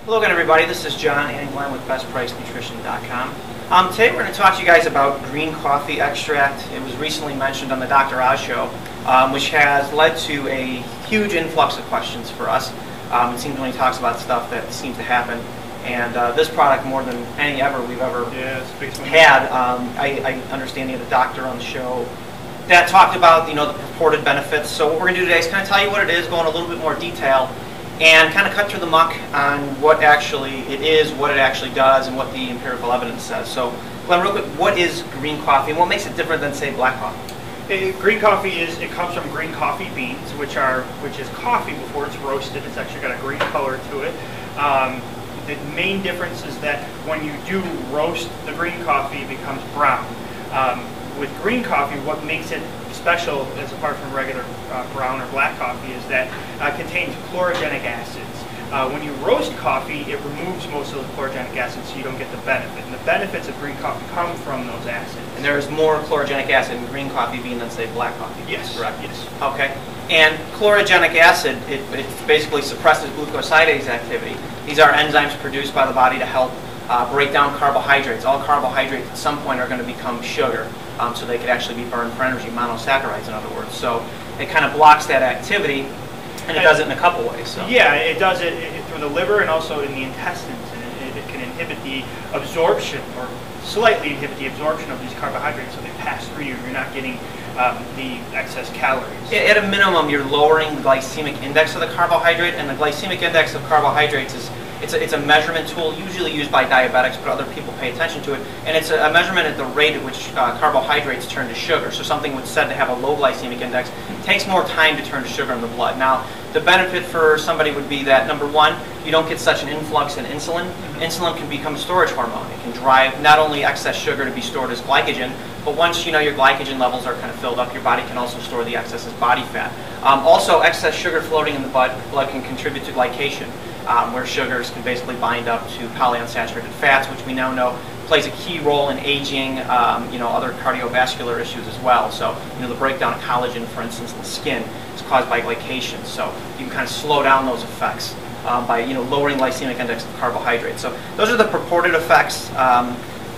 Hello again, everybody. This is John and Glenn with BestPriceNutrition.com. Today we're going to talk to you guys about green coffee extract. It was recently mentioned on the Dr. Oz show, which has led to a huge influx of questions for us. It seems when he talks about stuff that seems to happen. And this product, more than any we've ever had, I understand he had a doctor on the show that talked about the purported benefits. So what we're going to do today is kind of tell you what it is, go in a little bit more detail, and kind of cut through the muck on what actually it is, what it actually does, and what the empirical evidence says. So, Glenn, real quick, what is green coffee, and what makes it different than, say, black coffee? Green coffee comes from green coffee beans, which is coffee before it's roasted. It's actually got a green color to it. The main difference is that when you do roast the green coffee, it becomes brown. With green coffee, what makes it special, as apart from regular brown or black coffee, is that it contains chlorogenic acids. When you roast coffee, it removes most of the chlorogenic acids, so you don't get the benefit. And the benefits of green coffee come from those acids. And there is more chlorogenic acid in green coffee bean than, say, black coffee. Yes. Correct? Yes. Okay. And chlorogenic acid, it basically suppresses glucosidase activity. These are enzymes produced by the body to help break down carbohydrates. All carbohydrates at some point are going to become sugar, so they could actually be burned for energy, monosaccharides in other words. So it kind of blocks that activity, and it does it in a couple ways. So. Yeah, it does it through the liver and also in the intestines, and it can inhibit the absorption, or slightly inhibit the absorption of these carbohydrates, so they pass through you. You're not getting the excess calories. At a minimum, you're lowering the glycemic index of the carbohydrate, and the glycemic index of carbohydrates is it's a measurement tool usually used by diabetics, but other people pay attention to it, and it's a measurement at the rate at which carbohydrates turn to sugar. So something that's said to have a low glycemic index takes more time to turn to sugar in the blood. Now, the benefit for somebody would be that, number one, you don't get such an influx in insulin. Insulin can become a storage hormone. It can drive not only excess sugar to be stored as glycogen, but once your glycogen levels are kind of filled up, your body can also store the excess as body fat. Also, excess sugar floating in the blood can contribute to glycation, where sugars can basically bind up to polyunsaturated fats, which we now know plays a key role in aging, other cardiovascular issues as well. So, the breakdown of collagen, for instance, in the skin is caused by glycation. So you can kind of slow down those effects by lowering glycemic index of carbohydrates. So those are the purported effects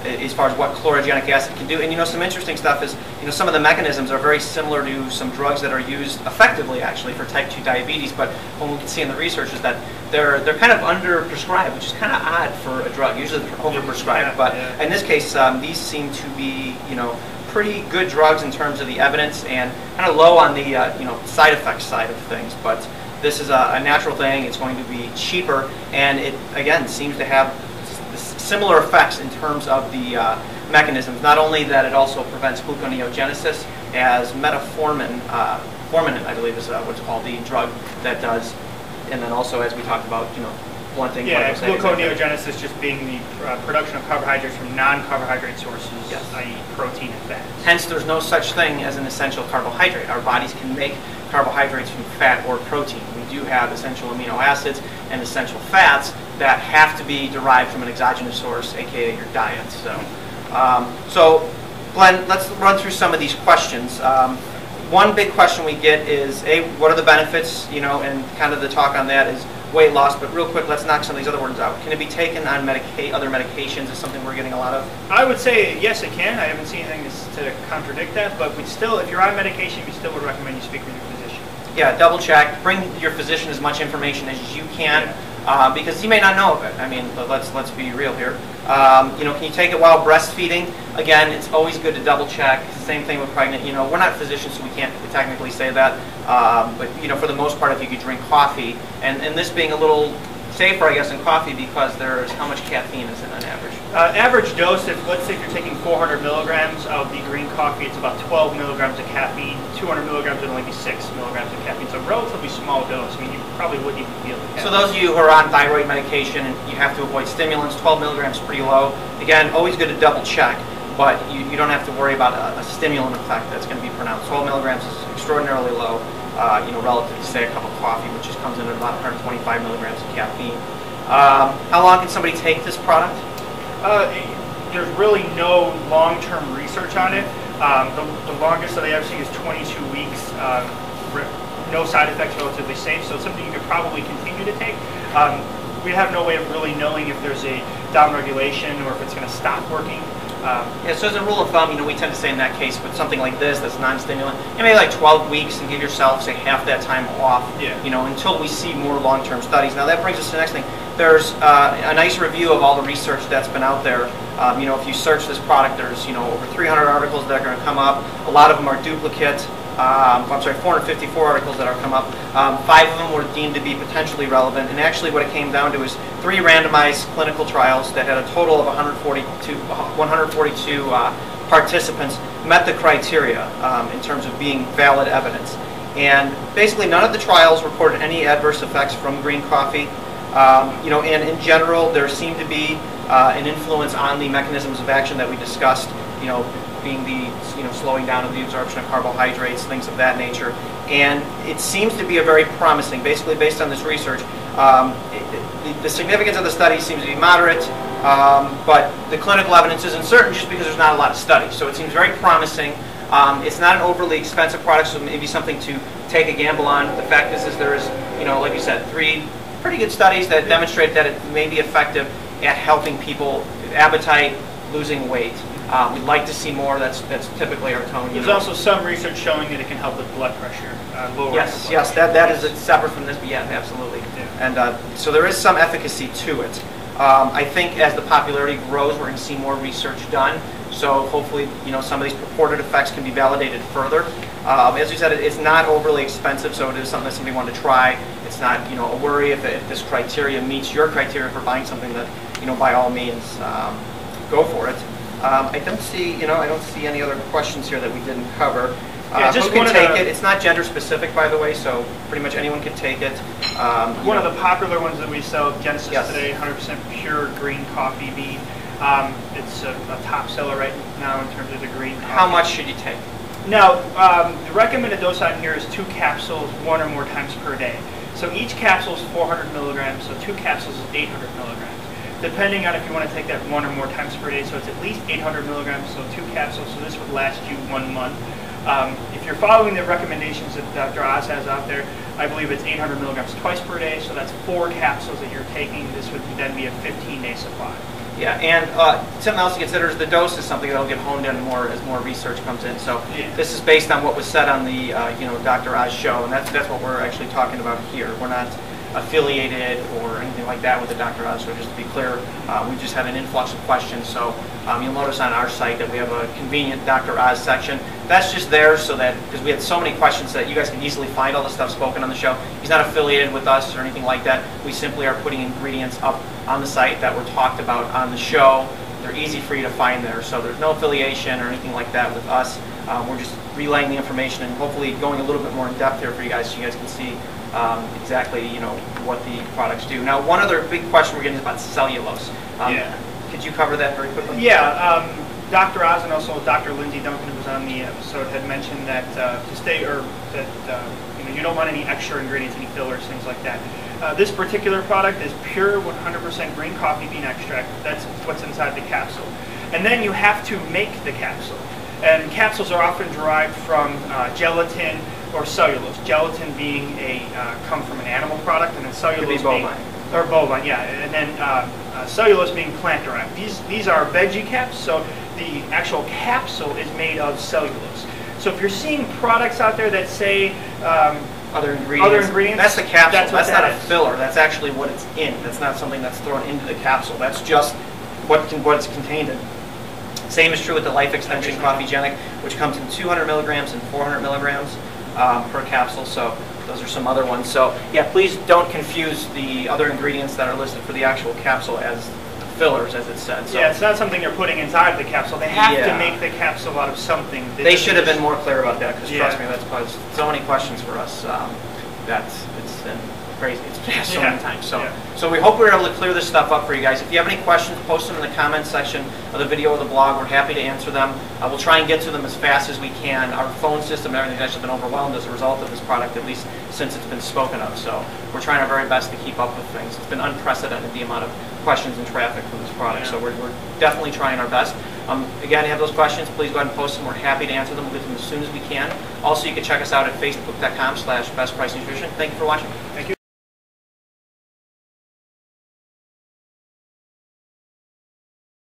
as far as what chlorogenic acid can do. And some interesting stuff is some of the mechanisms are very similar to some drugs that are used effectively actually for type 2 diabetes, but what we can see in the research is that they're kind of under-prescribed, which is kind of odd for a drug. Usually they're over-prescribed, but in this case these seem to be pretty good drugs in terms of the evidence, and kind of low on the side effects side of things. But this is a natural thing. It's going to be cheaper, and it again seems to have similar effects in terms of the mechanisms. Not only that, it also prevents gluconeogenesis, as metformin, I believe is what's called, the drug that does, and then also, as we talked about, blunting. Yeah, gluconeogenesis just being the production of carbohydrates from non-carbohydrate sources, yes, i.e. protein and fat. Hence, there's no such thing as an essential carbohydrate. Our bodies can make carbohydrates from fat or protein. We do have essential amino acids and essential fats that have to be derived from an exogenous source, aka your diet. So Glenn, let's run through some of these questions. One big question we get is, what are the benefits? And kind of the talk on that is weight loss. But real quick, let's knock some of these other words out. Can it be taken on other medications? Is something we're getting a lot of? I would say yes, it can. I haven't seen anything to contradict that. But if you're on medication, we still would recommend you speak with your physician. Yeah, double check. Bring your physician as much information as you can. Yeah. Because he may not know of it. I mean, let's be real here. Can you take it while breastfeeding? Again, it's always good to double check. Same thing with pregnant. We're not physicians, so we can't technically say that. But for the most part, if you could drink coffee, and this being a little safer, I guess, in coffee, because there's how much caffeine is in an average? Average dose, let's say if you're taking 400 milligrams of the green coffee, it's about 12 milligrams of caffeine. 200 milligrams would only be 6 milligrams of caffeine. So a relatively small dose. I mean, you probably wouldn't even feel the caffeine. So those of you who are on thyroid medication and you have to avoid stimulants, 12 milligrams is pretty low. Again, always good to double check, but you don't have to worry about a stimulant effect that's going to be pronounced. 12 milligrams is extraordinarily low. Relative to, say, a cup of coffee, which just comes in at about 125 milligrams of caffeine. How long can somebody take this product? There's really no long-term research on it. The longest that I ever seen is 22 weeks. No side effects, relatively safe, so it's something you could probably continue to take. we have no way of really knowing if there's a downregulation or if it's going to stop working. Yeah, so as a rule of thumb, we tend to say in that case with something like this that's non-stimulant, maybe like 12 weeks and give yourself, say, half that time off, until we see more long-term studies. Now that brings us to the next thing. There's a nice review of all the research that's been out there. If you search this product, there's over 300 articles that are going to come up. A lot of them are duplicate. 454 articles that are come up. 5 of them were deemed to be potentially relevant, and actually what it came down to is 3 randomized clinical trials that had a total of 142 participants met the criteria in terms of being valid evidence. And basically none of the trials reported any adverse effects from green coffee. And in general, there seemed to be an influence on the mechanisms of action that we discussed, being the slowing down of the absorption of carbohydrates, things of that nature. And it seems to be a very promising, basically based on this research. The significance of the study seems to be moderate, but the clinical evidence isn't certain just because there's not a lot of studies. So it seems very promising. It's not an overly expensive product, so maybe something to take a gamble on. The fact is there is, like you said, 3 pretty good studies that demonstrate that it may be effective at helping people with appetite, losing weight. We'd like to see more. That's typically our tone. There's also some research showing that it can help with blood pressure. Yes, that is separate from this, but yeah, absolutely. Yeah. And so there is some efficacy to it. I think as the popularity grows, we're going to see more research done. So hopefully, some of these purported effects can be validated further. As you said, it's not overly expensive, so it is something that somebody wanted to try. It's not, a worry if this criteria meets your criteria for buying something that, by all means, go for it. I don't see any other questions here that we didn't cover. Just who can take it? It's not gender specific, by the way, so pretty much anyone can take it. One of the popular ones that we sell at Genesis today, 100% pure green coffee bean. It's a top seller right now in terms of the green coffee. How much should you take? Now, the recommended dose on here is 2 capsules 1 or more times per day. So each capsule is 400 milligrams, so 2 capsules is 800 milligrams. Depending on if you want to take that 1 or more times per day, so it's at least 800 milligrams, so 2 capsules, so this would last you 1 month. If you're following the recommendations that Dr. Oz has out there, I believe it's 800 milligrams twice per day, so that's 4 capsules that you're taking. This would then be a 15-day supply. Yeah, and something else to consider is the dose is something that'll get honed in more as more research comes in. So this is based on what was said on the Dr. Oz show, and that's what we're actually talking about here. We're not affiliated or anything like that with the Dr. Oz. So just to be clear, we just had an influx of questions. So you'll notice on our site that we have a convenient Dr. Oz section. That's just there so that, because we had so many questions that you guys can easily find all the stuff spoken on the show. He's not affiliated with us or anything like that. We simply are putting ingredients up on the site that were talked about on the show. They're easy for you to find there. So there's no affiliation or anything like that with us. We're just relaying the information and hopefully going a little bit more in depth here for you guys so you guys can see exactly what the products do. Now, one other big question we're getting is about cellulose. Could you cover that very quickly? Yeah. Dr. Oz and also Dr. Lindsay Duncan, who was on the episode, had mentioned that you don't want any extra ingredients, any fillers, things like that. This particular product is pure 100% green coffee bean extract. That's what's inside the capsule. And then you have to make the capsule. And capsules are often derived from gelatin or cellulose. Gelatin being come from an animal product, and then cellulose being bovine, yeah. And then cellulose being plant derived. These are veggie caps, so the actual capsule is made of cellulose. So if you're seeing products out there that say other ingredients, that's the capsule. That's not a filler. That's actually what it's in. That's not something that's thrown into the capsule. That's just what it's contained in. Same is true with the Life Extension Coffeegenic, which comes in 200 milligrams and 400 milligrams per capsule. So those are some other ones. So yeah, please don't confuse the other ingredients that are listed for the actual capsule as fillers, as it said. So, yeah, it's not something you're putting inside the capsule. They have to make the capsule out of something. They should have been more clear about that, because trust me, that's caused so many questions for us. It's been crazy. It's passed so many times. So we hope we were able to clear this stuff up for you guys. If you have any questions, post them in the comments section of the video or the blog. We're happy to answer them. We'll try and get to them as fast as we can. Our phone system and everything has actually been overwhelmed as a result of this product, at least since it's been spoken of. So we're trying our very best to keep up with things. It's been unprecedented, the amount of questions and traffic for this product. So we're definitely trying our best. Again, if you have those questions, please go ahead and post them. We're happy to answer them. We'll get to them as soon as we can. Also, you can check us out at facebook.com/bestpricenutrition. Thank you for watching. Thank you.